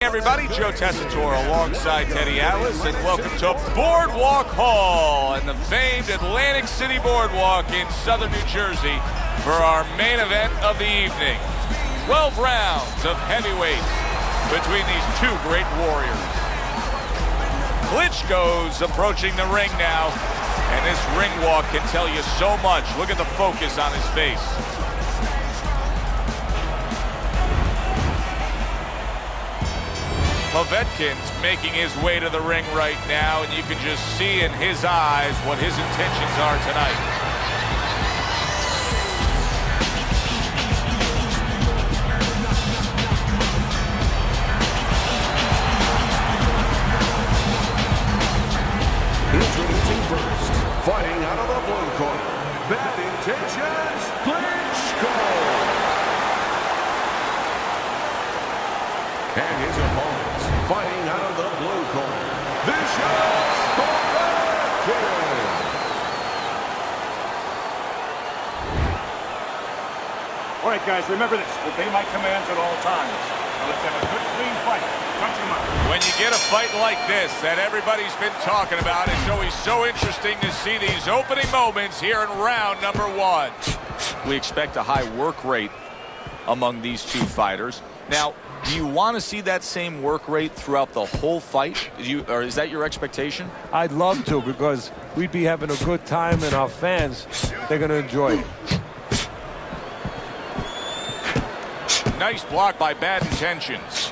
Everybody, Joe Tessitore alongside Teddy Atlas, and welcome to Boardwalk Hall and the famed Atlantic City Boardwalk in southern New Jersey for our main event of the evening. 12 rounds of heavyweights between these two great warriors. Klitschko's approaching the ring now, and this ring walk can tell you so much. Look at the focus on his face. Povetkin's making his way to the ring right now, and you can just see in his eyes what his intentions are tonight. Introducing first, fighting out of the blue corner, bad intentions, Klitschko. And his opponents, fighting out of the blue corner, vicious Povetkin. All right, guys, remember this. Obey my commands at all times. Now let's have a good, clean fight. Touch him up. When you get a fight like this that everybody's been talking about, it's always so interesting to see these opening moments here in round number one. We expect a high work rate among these two fighters. Now, do you want to see that same work rate throughout the whole fight? Or is that your expectation? I'd love to, because we'd be having a good time, and our fans, they're going to enjoy it. Nice block by Bad Intentions.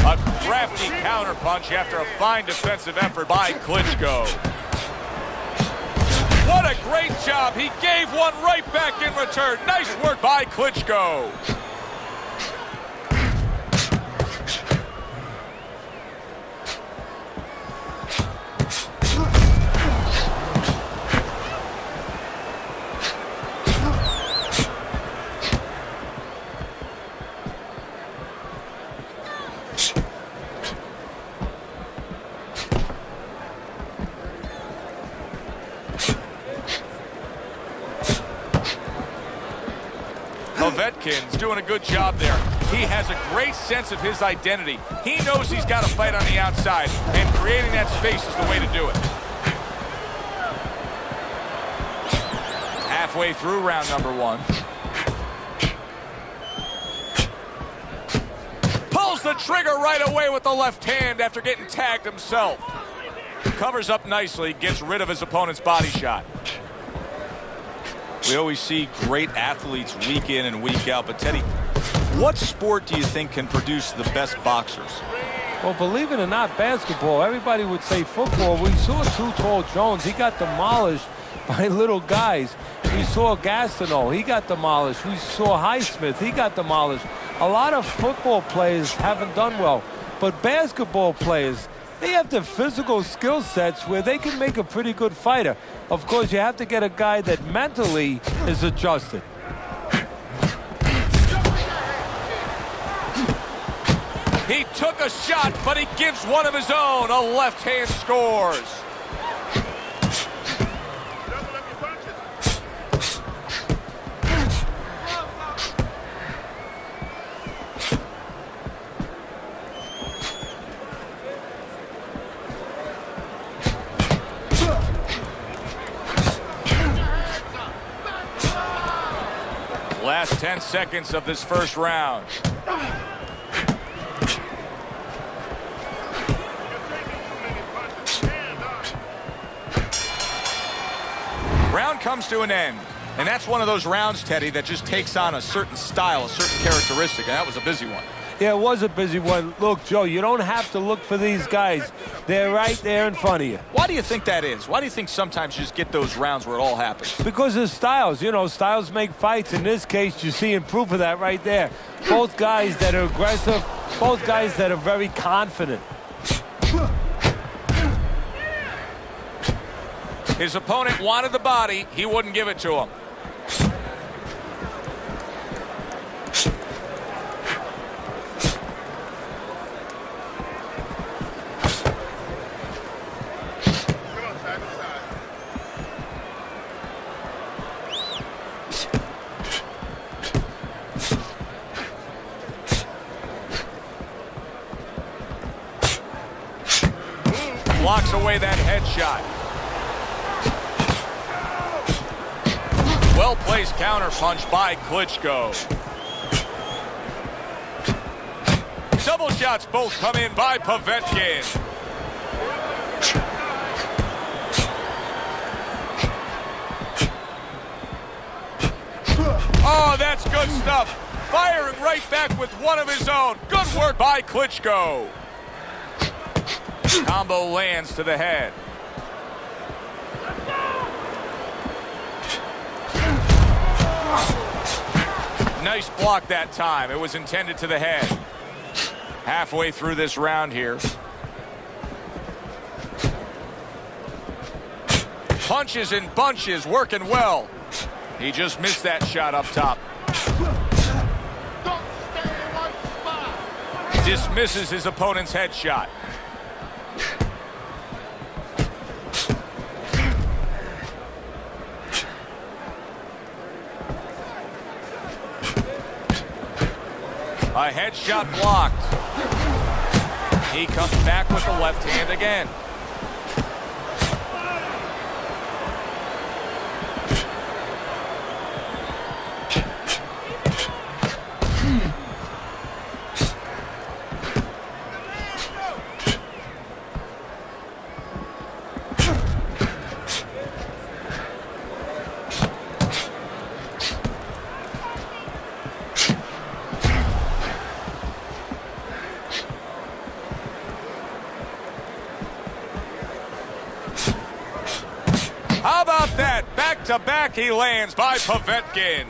A crafty counterpunch after a fine defensive effort by Klitschko. What a great job. He gave one right back in return. Nice work by Klitschko. Povetkin's doing a good job there. He has a great sense of his identity. He knows he's got to fight on the outside, and creating that space is the way to do it. Halfway through round number one. Pulls the trigger right away with the left hand after getting tagged himself. Covers up nicely, gets rid of his opponent's body shot. We always see great athletes week in and week out, but Teddy, what sport do you think can produce the best boxers? Well, believe it or not, basketball. Everybody would say football. We saw Too Tall Jones. He got demolished by little guys. We saw Gastineau. He got demolished. We saw Highsmith. He got demolished. A lot of football players haven't done well, but basketball players, they have the physical skill sets where they can make a pretty good fighter. Of course, you have to get a guy that mentally is adjusted. He took a shot, but he gives one of his own. A left hand scores. Last 10 seconds of this first round. Round comes to an end. And that's one of those rounds, Teddy, that just takes on a certain style, a certain characteristic. And that was a busy one. Yeah, it was a busy one. Look, Joe, you don't have to look for these guys. They're right there in front of you. Why do you think that is? Why do you think sometimes you just get those rounds where it all happens? Because of styles. You know, styles make fights. In this case, you're seeing proof of that right there. Both guys that are aggressive, both guys that are very confident. His opponent wanted the body. He wouldn't give it to him. blocks away that headshot. Well-placed counterpunch by Klitschko. Double shots both come in by Povetkin. Oh, that's good stuff. Firing right back with one of his own. Good work by Klitschko. Combo lands to the head. Nice block that time. It was intended to the head. Halfway through this round here. Punches and bunches working well. He just missed that shot up top. Dismisses his opponent's headshot. A headshot blocked. He comes back with the left hand again. How about that? Back-to-back he lands by Povetkin.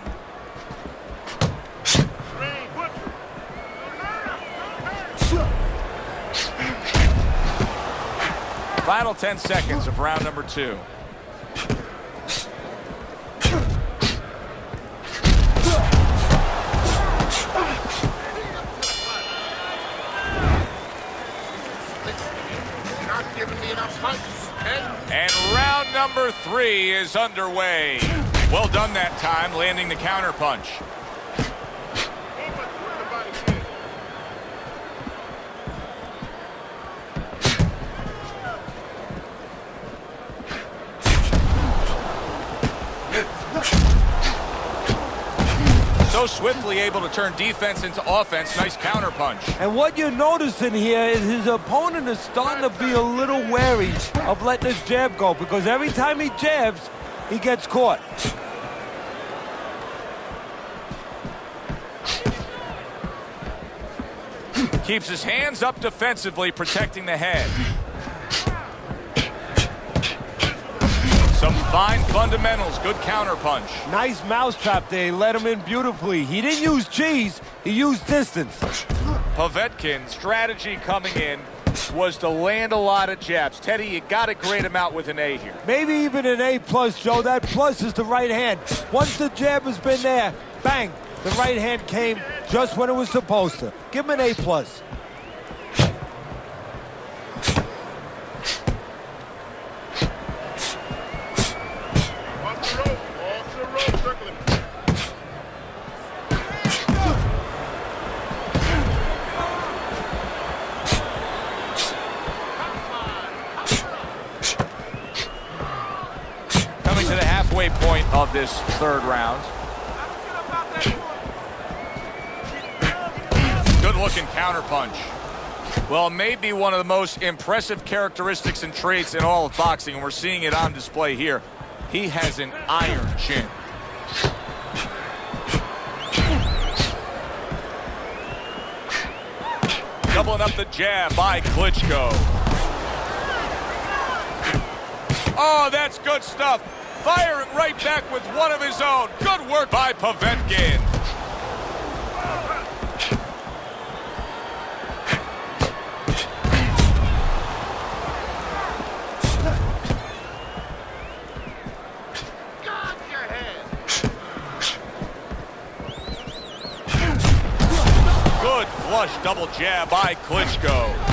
Final 10 seconds of round number 2. And round number 3 is underway. Well done that time, landing the counterpunch. So swiftly able to turn defense into offense. Nice counterpunch. And what you're noticing here is his opponent is starting to be a little wary of letting his jab go, because every time he jabs, he gets caught. Keeps his hands up defensively, protecting the head. Some fine fundamentals, good counterpunch. Nice mousetrap there, he let him in beautifully. He didn't use cheese, he used distance. Povetkin's strategy coming in was to land a lot of jabs. Teddy, you got to grade him out with an A here. Maybe even an A+, Joe. That plus is the right hand. Once the jab has been there, bang, the right hand came just when it was supposed to. Give him an A+. Point of this third round. Good looking counterpunch. Well, maybe one of the most impressive characteristics and traits in all of boxing, and we're seeing it on display here. He has an iron chin. Doubling up the jab by Klitschko. Oh, that's good stuff. Firing right back with one of his own. Good work by Povetkin. Good flush double jab by Klitschko.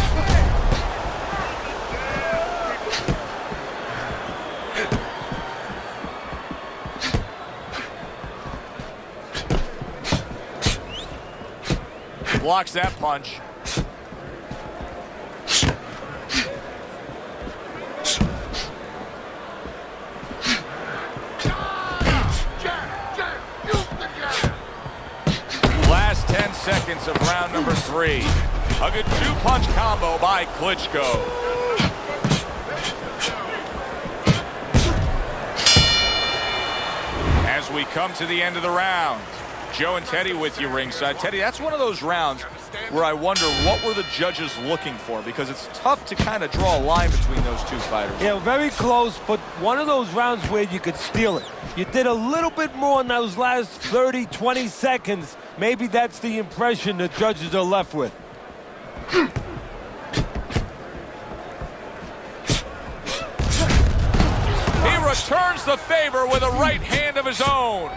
Blocks that punch. 3. A good two-punch combo by Klitschko. As we come to the end of the round, Joe and Teddy with you ringside. Teddy, that's one of those rounds where I wonder what were the judges looking for, because it's tough to kind of draw a line between those two fighters. Yeah, very close, but one of those rounds where you could steal it. You did a little bit more in those last 30, 20 seconds. Maybe that's the impression the judges are left with. He returns the favor with a right hand of his own.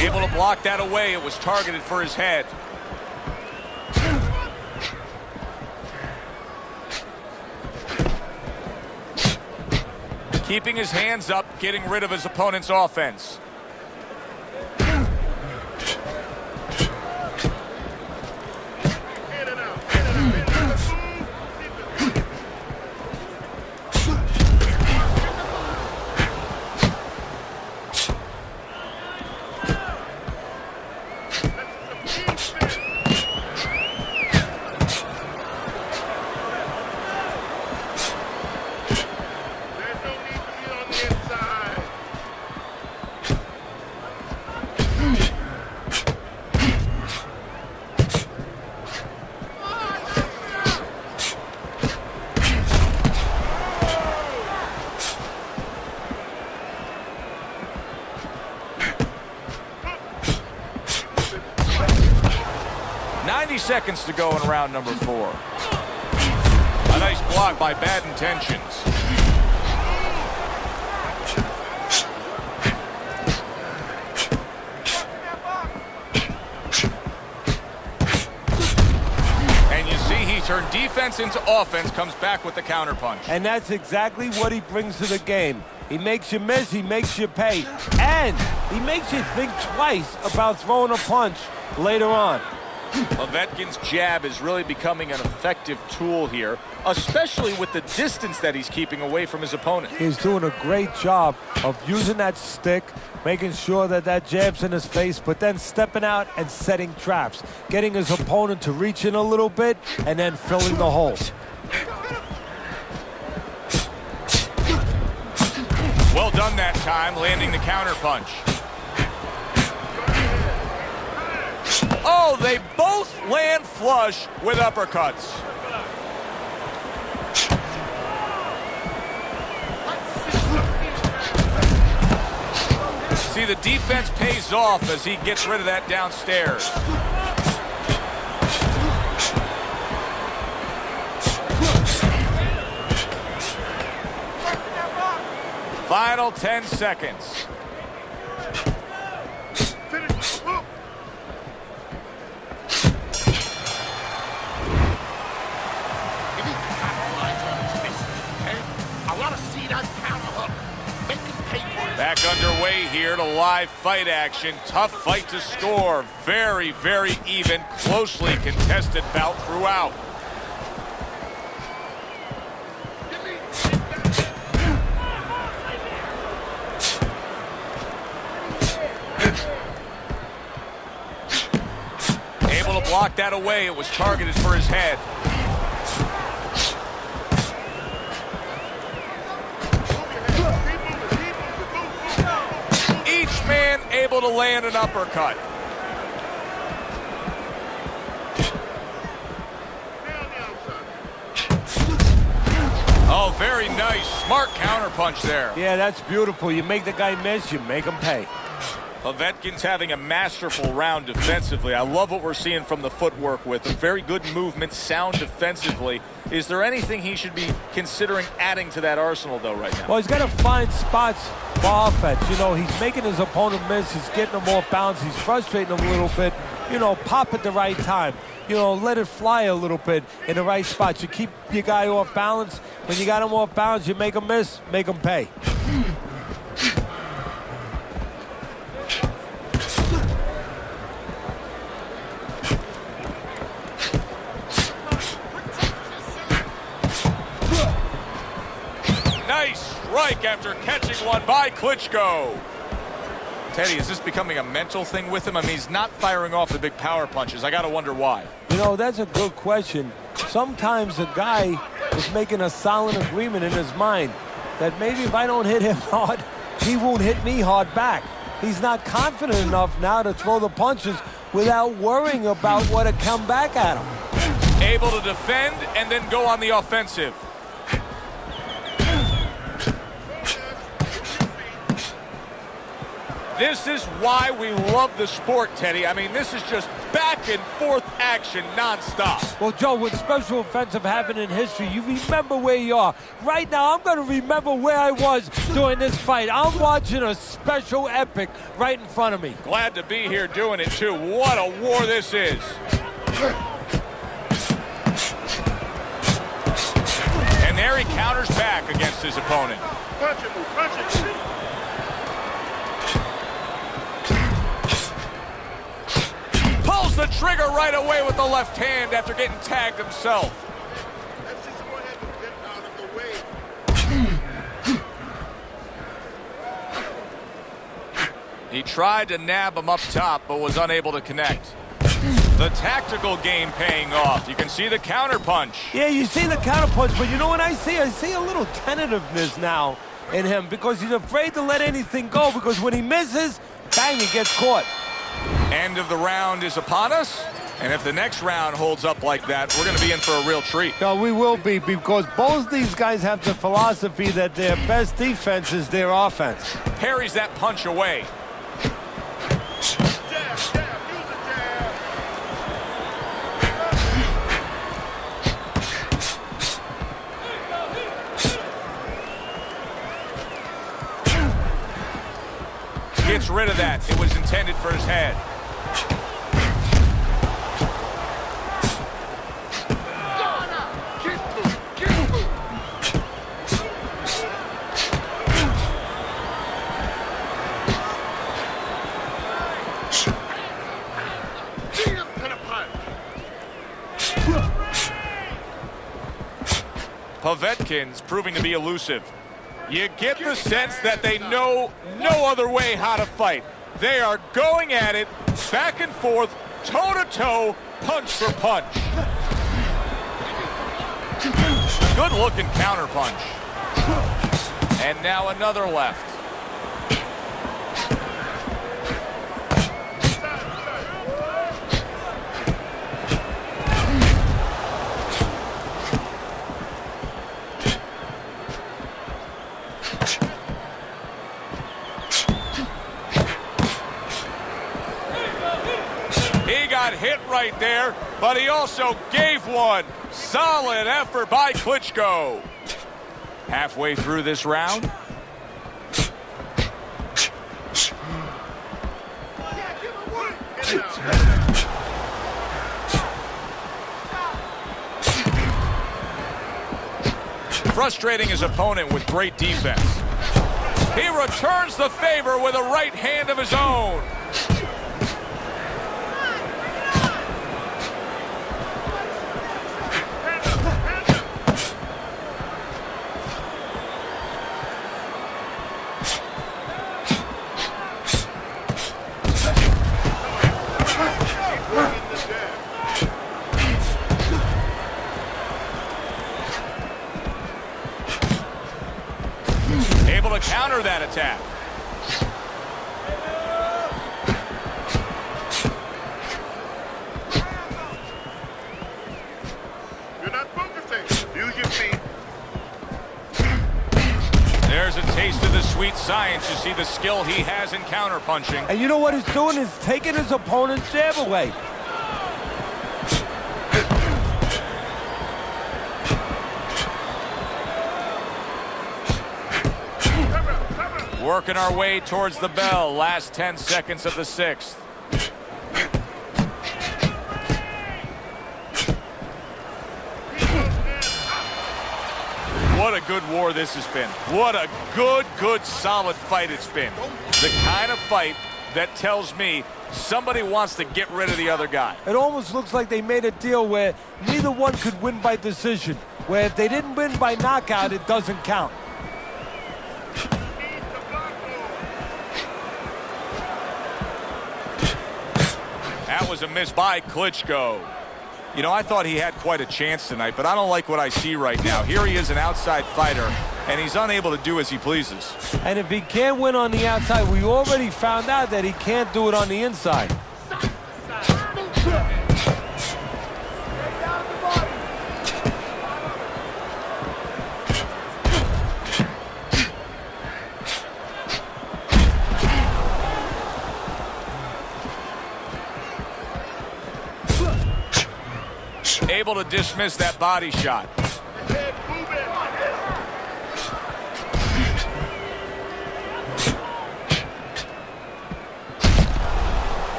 Able to block that away. It was targeted for his head. Keeping his hands up, getting rid of his opponent's offense. Seconds to go in round number 4. A nice block by Bad Intentions. And you see he turned defense into offense, comes back with the counterpunch. And that's exactly what he brings to the game. He makes you miss, he makes you pay, and he makes you think twice about throwing a punch later on. Povetkin's jab is really becoming an effective tool here, especially with the distance that he's keeping away from his opponent. He's doing a great job of using that stick, making sure that that jab's in his face, but then stepping out and setting traps, getting his opponent to reach in a little bit and then filling the hole. Well done that time, landing the counterpunch. Oh, they both land flush with uppercuts. See, the defense pays off as he gets rid of that downstairs. Final 10 seconds. Back underway here to live fight action. Tough fight to score. Very, very even, closely contested bout throughout. Able to block that away. It was targeted for his head. Man able to land an uppercut. Oh, very nice. Smart counterpunch there. Yeah, that's beautiful. You make the guy miss, you make him pay. Povetkin's having a masterful round defensively. I love what we're seeing from the footwork with him. Very good movement, sound defensively. Is there anything he should be considering adding to that arsenal, though, right now? Well, he's got to find spots for offense. You know, he's making his opponent miss. He's getting him off balance. He's frustrating him a little bit. You know, pop at the right time. You know, let it fly a little bit in the right spot. You keep your guy off balance. When you got him off balance, you make him miss, make him pay. Nice strike after catching one by Klitschko. Teddy, is this becoming a mental thing with him? I mean, he's not firing off the big power punches. I got to wonder why. You know, that's a good question. Sometimes a guy is making a solid agreement in his mind that maybe if I don't hit him hard, he won't hit me hard back. He's not confident enough now to throw the punches without worrying about what to come back at him. Able to defend and then go on the offensive. This is why we love the sport, Teddy. I mean, this is just back and forth action nonstop. Well, Joe, with special offensive happening in history, you remember where you are. Right now, I'm going to remember where I was during this fight. I'm watching a special epic right in front of me. Glad to be here doing it, too. What a war this is. And there he counters back against his opponent. Punch it, punch it. Pulls the trigger right away with the left hand after getting tagged himself. Let's just go ahead and get out of the way. He tried to nab him up top, but was unable to connect. The tactical game paying off. You can see the counter punch. Yeah, you see the counter punch, but you know what I see? I see a little tentativeness now in him because he's afraid to let anything go because when he misses, bang, he gets caught. End of the round is upon us, and if the next round holds up like that, we're going to be in for a real treat. No, we will be, because both these guys have the philosophy that their best defense is their offense. Parries that punch away. Gets rid of that. It was intended for his head. Povetkin's proving to be elusive. You get the sense that they know no other way how to fight. They are going at it, back and forth, toe-to-toe, punch for punch. Good-looking counter punch. And now another left. Hit right there, but he also gave one. Solid effort by Klitschko. Halfway through this round. Frustrating his opponent with great defense. He returns the favor with a right hand of his own. Able to counter that attack. You're not focusing. Use your feet. There's a taste of the sweet science. You see the skill he has in counter punching. And you know what he's doing is taking his opponent's jab away. Working our way towards the bell. Last 10 seconds of the sixth. What a good war this has been. What a good, solid fight it's been. The kind of fight that tells me somebody wants to get rid of the other guy. It almost looks like they made a deal where neither one could win by decision. Where if they didn't win by knockout, it doesn't count. That was a miss by Klitschko. You know, I thought he had quite a chance tonight, but I don't like what I see right now. Here he is, an outside fighter, and he's unable to do as he pleases. And if he can't win on the outside, we already found out that he can't do it on the inside. Able to dismiss that body shot.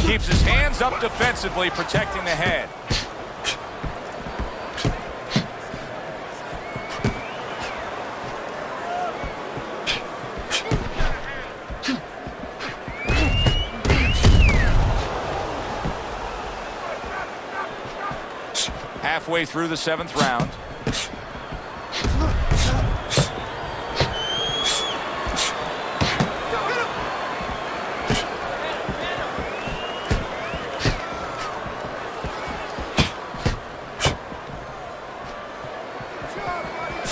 Keeps his hands up defensively, protecting the head. Halfway through the 7th round.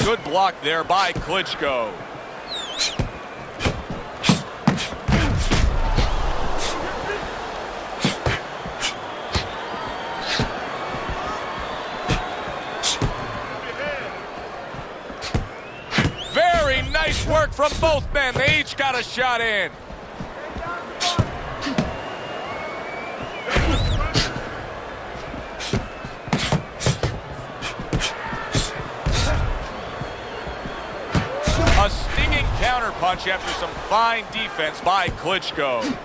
Good block there by Klitschko. Very nice work from both men. They each got a shot in. A stinging counterpunch after some fine defense by Klitschko.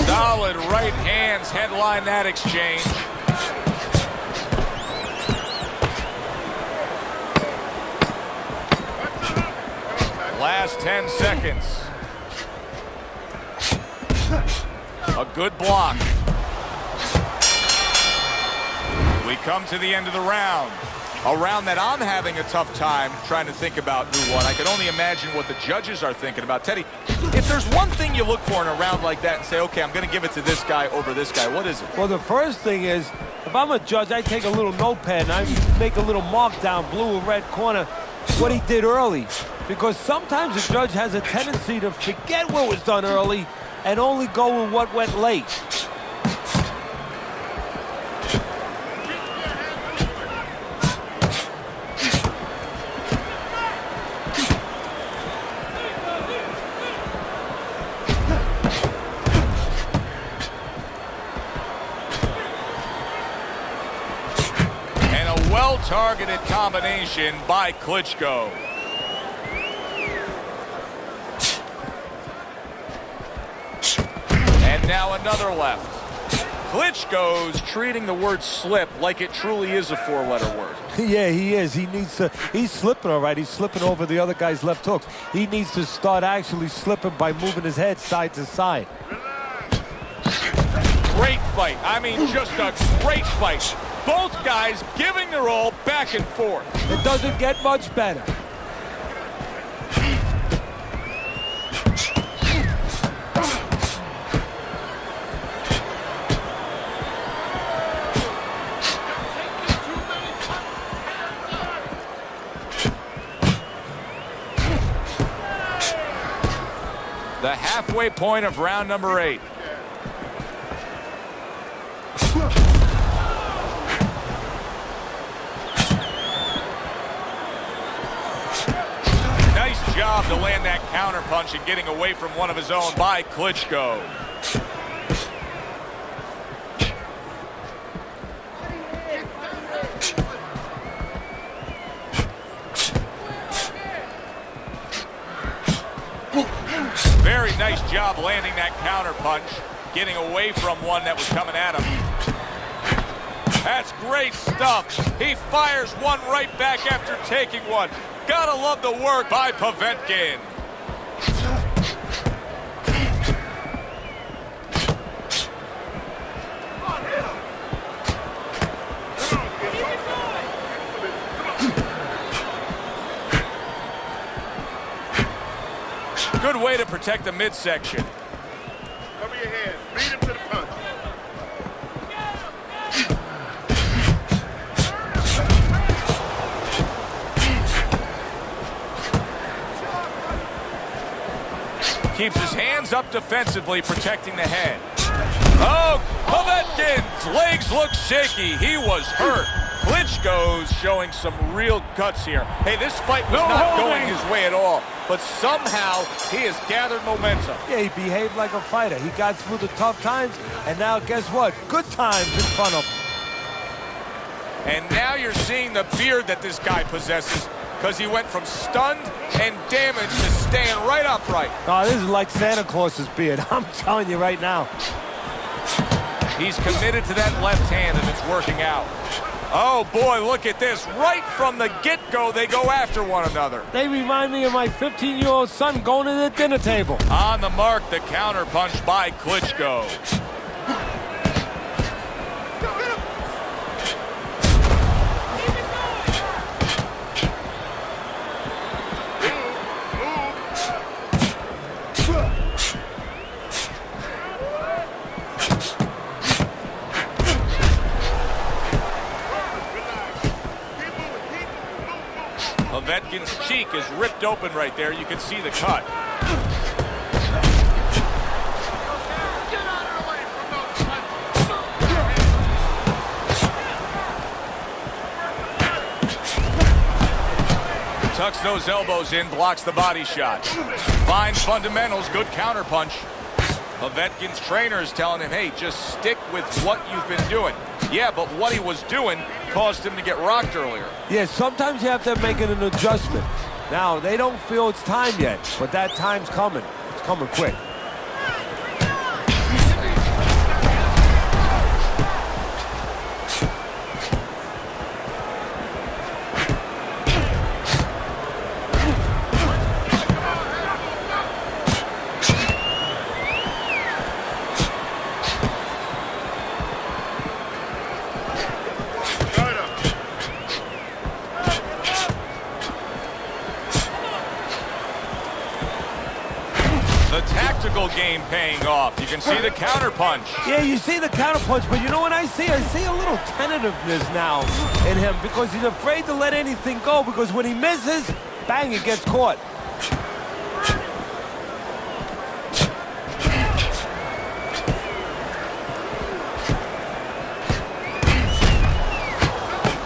Solid right hands headline that exchange. Last 10 seconds. A good block. We come to the end of the round. A round that I'm having a tough time trying to think about who won. I can only imagine what the judges are thinking about. Teddy, if there's one thing you look for in a round like that and say, okay, I'm going to give it to this guy over this guy, what is it? Well, the first thing is, if I'm a judge, I take a little notepad and I make a little mark down blue or red corner what he did early. Because sometimes a judge has a tendency to forget what was done early and only go with what went late. And a well-targeted combination by Klitschko. Now another left. Klitschko's treating the word slip like it truly is a 4-letter word. Yeah, he is. He's slipping all right. He's slipping over the other guy's left hooks. He needs to start actually slipping by moving his head side to side. Great fight. I mean, just a great fight. Both guys giving their all back and forth. It doesn't get much better. The halfway point of round number 8. Nice job to land that counterpunch and getting away from one of his own by Klitschko. Very nice job landing that counterpunch, getting away from one that was coming at him. That's great stuff. He fires one right back after taking one. Gotta love the work by Povetkin. Good way to protect the midsection. Cover your head. Beat him to the punch. Keeps his hands up defensively, protecting the head. Oh, Povetkin's legs look shaky. He was hurt. Klitschko's showing some real guts here. Hey, this fight was not going his way at all, but somehow he has gathered momentum. Yeah, he behaved like a fighter. He got through the tough times, and now guess what? Good times in front of him. And now you're seeing the beard that this guy possesses, because he went from stunned and damaged to staying right upright. Oh, this is like Santa Claus's beard. I'm telling you right now. He's committed to that left hand, and it's working out. Oh, boy, look at this. Right from the get-go, they go after one another. They remind me of my 15-year-old son going to the dinner table. On the mark, the counterpunch by Klitschko. Povetkin's cheek is ripped open right there. You can see the cut. Tucks those elbows in, blocks the body shot. Fine fundamentals, good counterpunch. Povetkin's trainer is telling him, hey, just stick with what you've been doing. Yeah, but what he was doing caused him to get rocked earlier. Yeah, sometimes you have to make an adjustment. Now, they don't feel it's time yet, but that time's coming. It's coming quick. Game paying off. You can see the counterpunch. Yeah, you see the counterpunch, but you know what I see? I see a little tentativeness now in him because he's afraid to let anything go because when he misses, bang, it gets caught.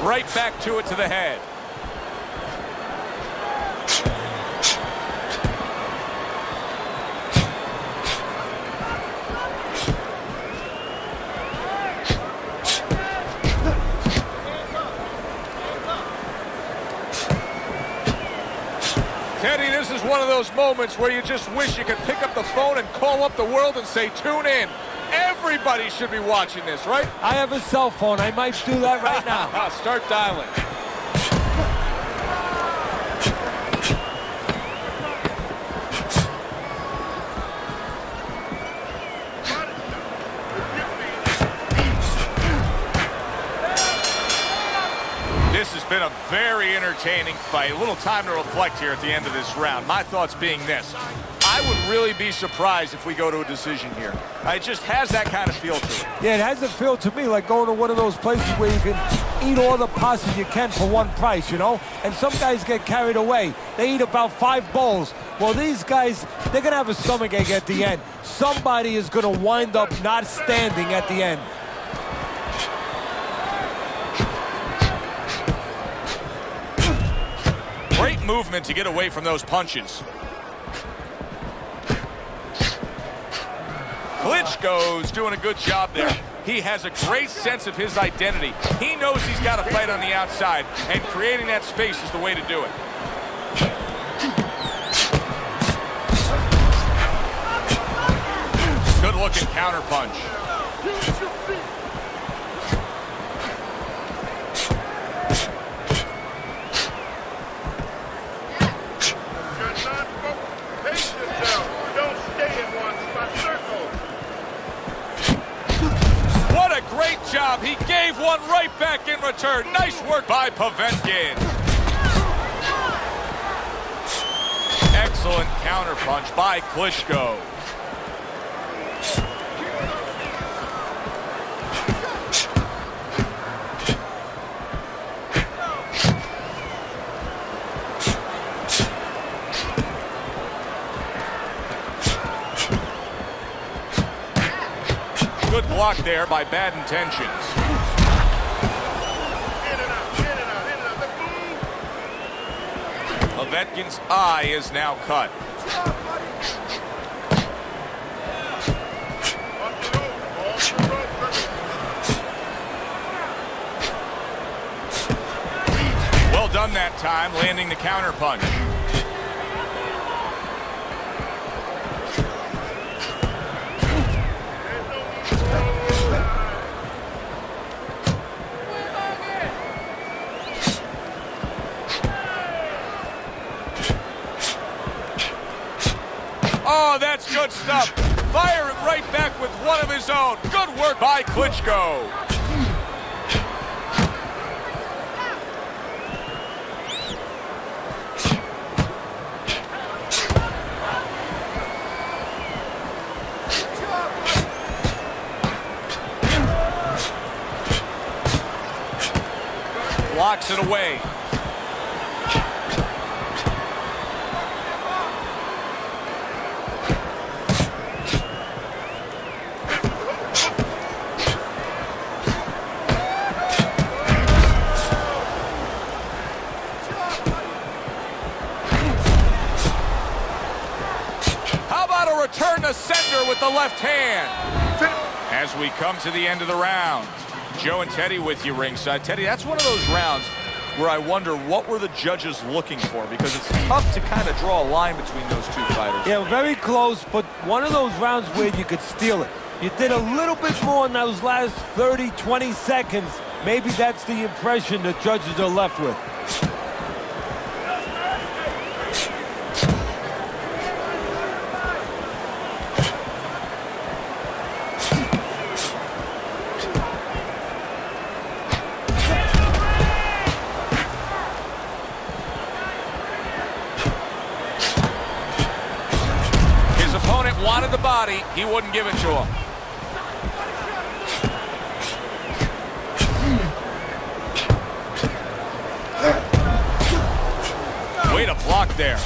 Right back to it to the head. Teddy, this is one of those moments where you just wish you could pick up the phone and call up the world and say, tune in. Everybody should be watching this, right? I have a cell phone. I might do that right now. Start dialing. This has been a very entertaining fight. A little time to reflect here at the end of this round. My thoughts being this. I would really be surprised if we go to a decision here. It just has that kind of feel to it. Yeah, it has a feel to me like going to one of those places where you can eat all the pasta you can for one price, you know? And some guys get carried away. They eat about 5 bowls. Well, these guys, they're going to have a stomachache at the end. Somebody is going to wind up not standing at the end. Great movement to get away from those punches. Klitschko's doing a good job there. He has a great sense of his identity. He knows he's got to fight on the outside, and creating that space is the way to do it. Good looking counterpunch. one right back in return. Nice work by Povetkin. Excellent counterpunch by Klitschko. Good block there by Bad Intentions. Povetkin's eye is now cut. Well done that time, landing the counterpunch. Oh, that's good stuff. Firing right back with one of his own. Good work by Klitschko. Blocks it away. Return to sender with the left hand. As we come to the end of the round, Joe and Teddy with you ringside. Teddy, that's one of those rounds where I wonder what were the judges looking for, because it's tough to kind of draw a line between those two fighters. Yeah, very close, but one of those rounds where you could steal it. You did a little bit more in those last 30, 20 seconds. Maybe that's the impression the judges are left with. Wanted the body, he wouldn't give it to him. Way to block there.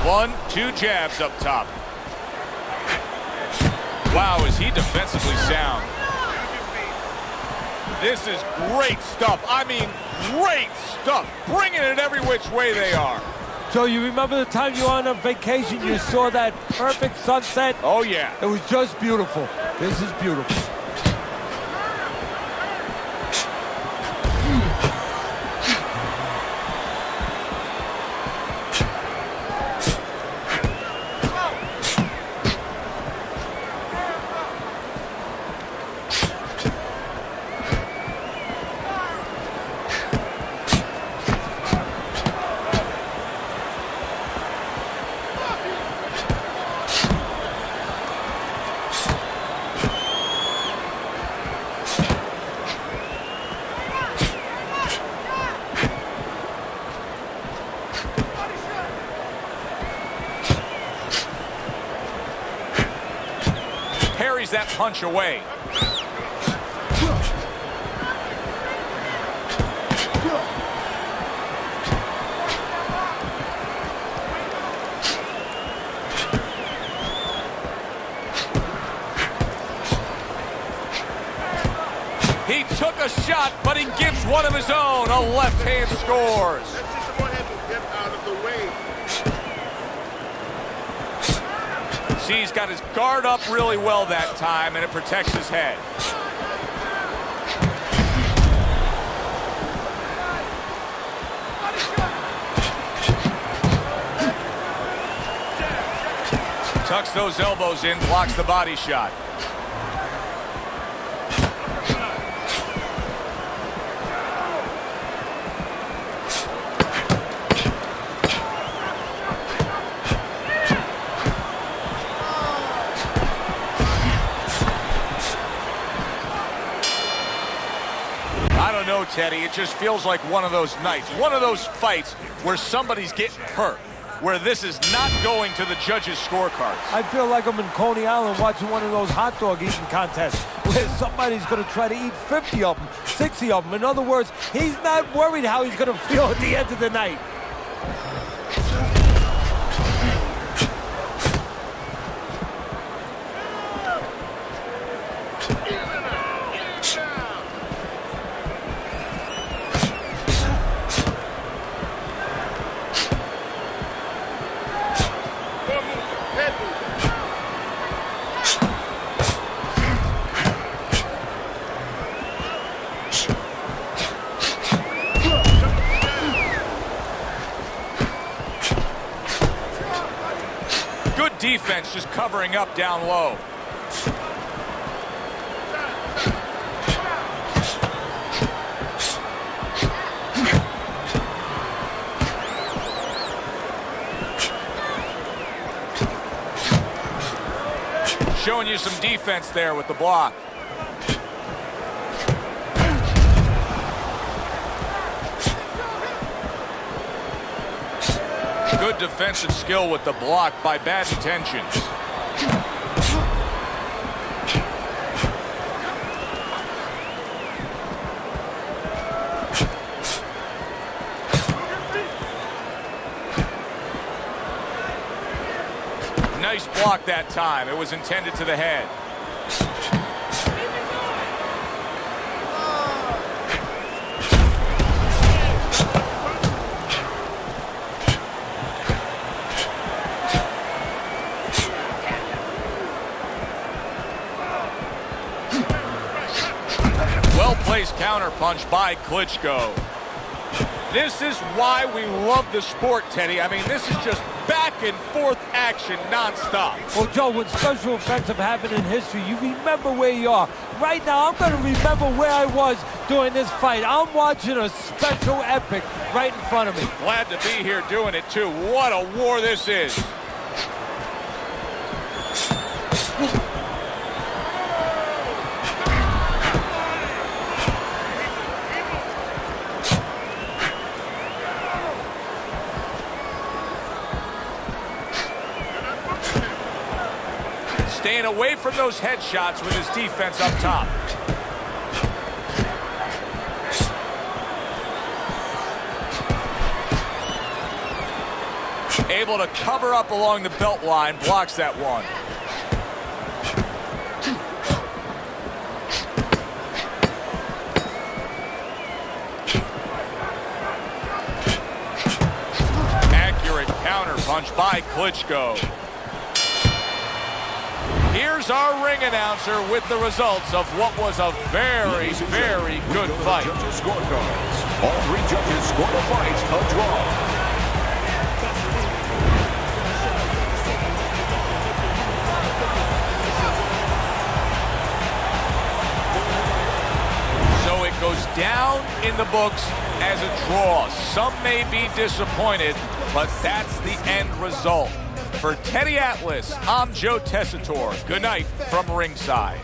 One, two jabs up top. Wow, is he defensively sound. This is great stuff. I mean, great stuff. Bringing it every which way they are. So you remember the time you were on a vacation, you saw that perfect sunset? Oh, yeah. It was just beautiful. This is beautiful. Parries that punch away. He took a shot, but he gives one of his own. A left hand scores. That's just the one had to get out of the way. See, he's got his guard up really well that time, and it protects his head. Tucks those elbows in, blocks the body shot. Tonight just feels like one of those nights, one of those fights where somebody's getting hurt, where this is not going to the judges' scorecards. I feel like I'm in Coney Island watching one of those hot dog eating contests where somebody's going to try to eat 50 of them, 60 of them. In other words, he's not worried how he's going to feel at the end of the night. Good defense just covering up down low. Showing you some defense there with the block. Good defensive skill with the block by Bad Intentions. Nice block that time. It was intended to the head. Well-placed counterpunch by Klitschko. This is why we love the sport, Teddy. I mean, this is just back and forth action nonstop. Well, Joe, when special events have happened in history, you remember where you are. Right now, I'm going to remember where I was during this fight. I'm watching a special epic right in front of me. Glad to be here doing it, too. What a war this is. Staying away from those headshots with his defense up top. Able to cover up along the belt line, blocks that one. Accurate counterpunch by Klitschko. Here's our ring announcer with the results of what was a very, very good fight. Judges' scorecards. All three judges scored the fight a draw. So it goes down in the books as a draw. Some may be disappointed, but that's the end result. For Teddy Atlas, I'm Joe Tessitore. Good night from ringside.